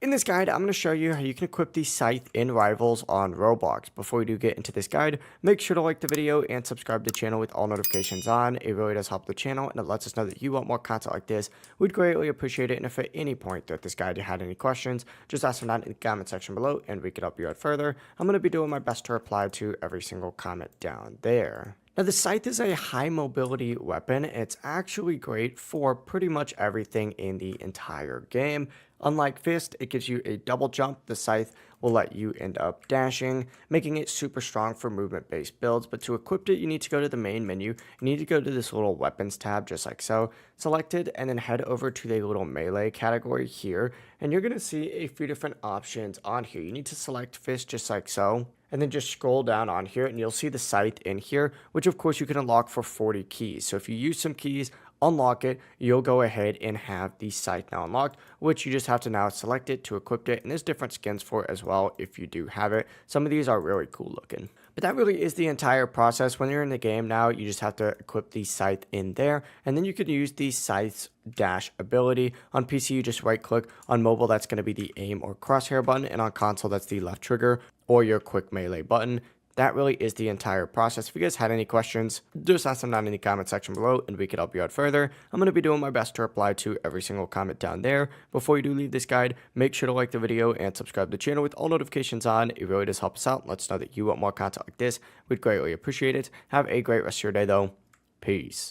In this guide, I'm going to show you how you can equip the Scythe in Rivals on Roblox. Before we do get into this guide, make sure to like the video and subscribe to the channel with all notifications on. It really does help the channel and it lets us know that you want more content like this. We'd greatly appreciate it, and if at any point throughout this guide you had any questions, just ask them down in the comment section below and we can help you out further. I'm going to be doing my best to reply to every single comment down there. Now, the Scythe is a high mobility weapon. It's actually great for pretty much everything in the entire game. Unlike Fist, it gives you a double jump. The Scythe will let you end up dashing, making it super strong for movement-based builds. But to equip it, you need to go to the main menu. You need to go to this little weapons tab, just like so. Select it, and then head over to the little melee category here. And you're going to see a few different options on here. You need to select Fist, just like so. And then just scroll down on here and you'll see the Scythe in here, which of course you can unlock for 40 keys. So if you use some keys, unlock it, you'll go ahead and have the Scythe now unlocked, which you just have to now select it to equip it. And there's different skins for it as well if you do have it. Some of these are really cool looking. But that really is the entire process. When you're in the game now, you just have to equip the Scythe in there. And then you can use the Scythe's dash ability. On PC, you just right click. On mobile, that's going to be the aim or crosshair button. And on console, that's the left trigger or your quick melee button. That really is the entire process. If you guys had any questions, just ask them down in the comment section below and we can help you out further. I'm going to be doing my best to reply to every single comment down there. Before you do leave this guide, make sure to like the video and subscribe to the channel with all notifications on. It really does help us out and lets us know that you want more content like this. We'd greatly appreciate it. Have a great rest of your day though. Peace.